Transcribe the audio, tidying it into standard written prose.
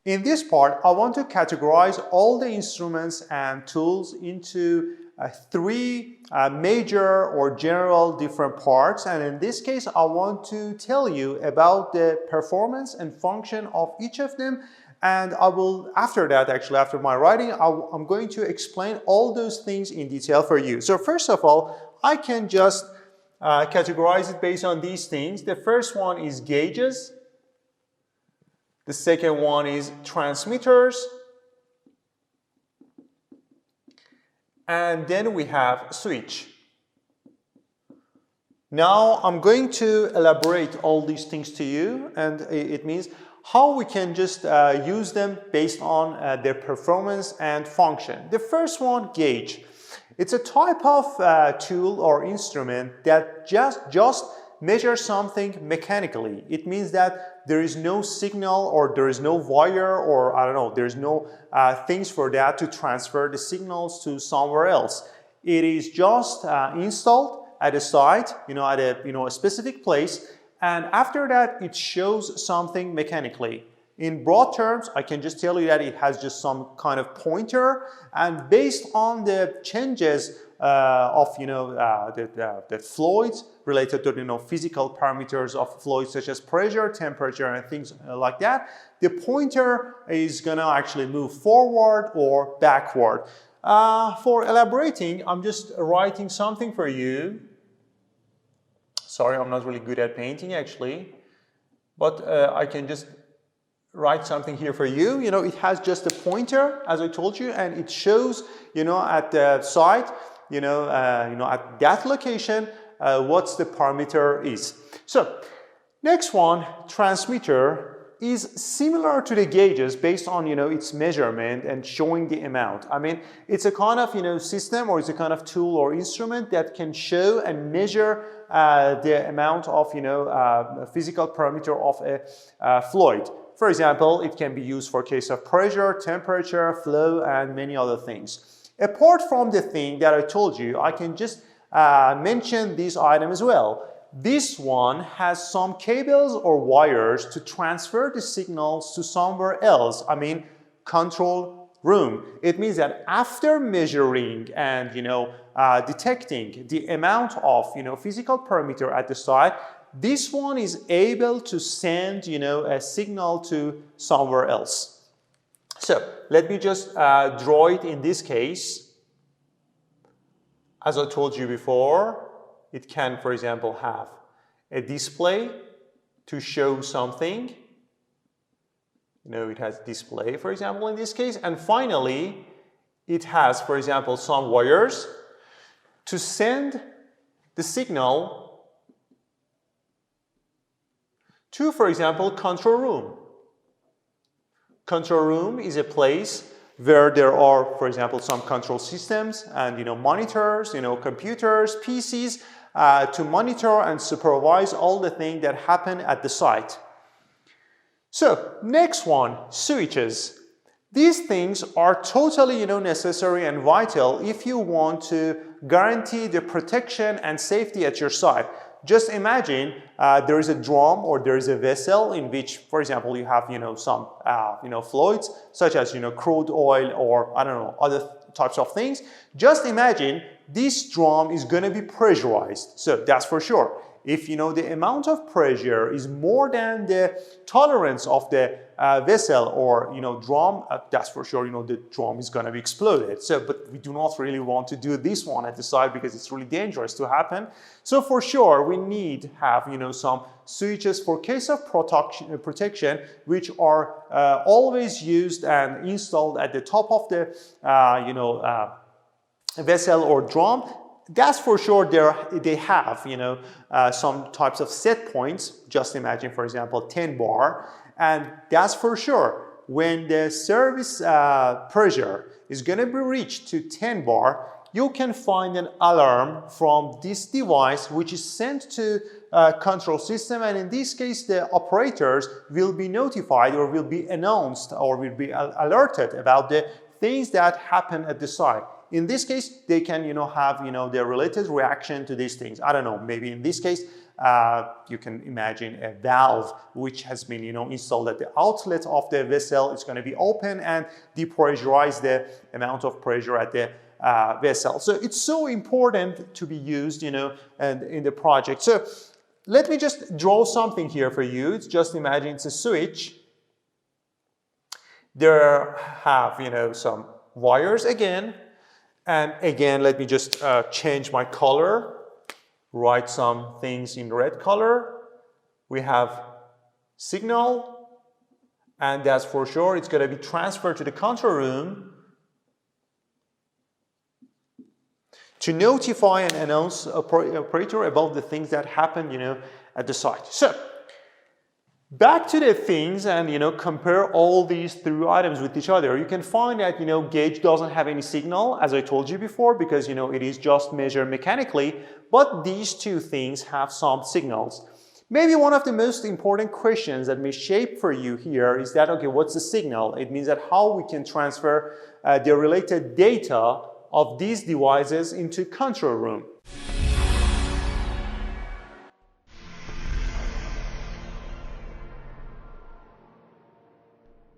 In this part, I want to categorize all the instruments and tools into three major or general different parts, and in this case I want to tell you about the performance and function of each of them, and I will, after that, actually after my writing, I'm going to explain all those things in detail for you. So first of all, I can just categorize it based on these things. The first one is gauges. The second one is transmitters. And then we have switch. Now I'm going to elaborate all these things to you, and it means how we can just use them based on their performance and function. The first one, gauge. It's a type of tool or instrument that just measures something mechanically. It means that there is no signal, or there is no wire, or I don't know, there's no things for that to transfer the signals to somewhere else. It is just installed at a site, at a specific place, and after that it shows something mechanically. In broad terms, I can just tell you that it has just some kind of pointer, and based on the changes of the fluids related to physical parameters of fluids such as pressure, temperature, and things like that, the pointer is gonna actually move forward or backward. For elaborating, I'm just writing something for you. Sorry, I'm not really good at painting actually, but I can just write something here for you. It has just a pointer, as I told you, and it shows, at the site, at that location, what's the parameter is. So, next one, transmitter, is similar to the gauges based on, its measurement and showing the amount. I mean, it's a kind of, system, or it's a kind of tool or instrument that can show and measure the amount of, physical parameter of a fluid. For example, it can be used for case of pressure, temperature, flow, and many other things. Apart from the thing that I told you, I can just mention this item as well. This one has some cables or wires to transfer the signals to somewhere else. I mean, control room. It means that after measuring and detecting the amount of physical parameter at the site, this one is able to send a signal to somewhere else. So let me just draw it in this case. As I told you before, it can, for example, have a display to show something. It has display, for example, in this case. And finally, it has, for example, some wires to send the signal to, for example, control room. Control room is a place where there are, for example, some control systems and monitors, computers, PCs to monitor and supervise all the things that happen at the site. So next one, switches. These things are totally necessary and vital if you want to guarantee the protection and safety at your site. Just imagine there is a drum or there is a vessel in which, for example, you have some fluids such as crude oil or I don't know, other types of things. Just imagine this drum is going to be pressurized. So that's for sure. If the amount of pressure is more than the tolerance of the vessel or drum, that's for sure the drum is going to be exploded. So, but we do not really want to do this one at the site because it's really dangerous to happen. So for sure we need to have some switches for case of protection, which are always used and installed at the top of the vessel or drum. That's for sure they have some types of set points. Just imagine, for example, 10 bar, and that's for sure when the service pressure is going to be reached to 10 bar, you can find an alarm from this device which is sent to control system, and in this case the operators will be notified or will be announced or will be alerted about the things that happen at the site. In this case, they can, have, their related reaction to these things. I don't know, maybe in this case, you can imagine a valve which has been, installed at the outlet of the vessel. It's going to be open and depressurize the amount of pressure at the vessel. So it's so important to be used, and in the project. So let me just draw something here for you. It's just imagine it's a switch. There have, some wires again. And again, let me just change my color. Write some things in red color. We have signal. And that's for sure. It's going to be transferred to the control room to notify and announce operator about the things that happen, at the site. So back to the things and, compare all these three items with each other. You can find that, gauge doesn't have any signal, as I told you before, because, it is just measured mechanically, but these two things have some signals. Maybe one of the most important questions that may shape for you here is that, okay, what's the signal? It means that how we can transfer the related data of these devices into control room.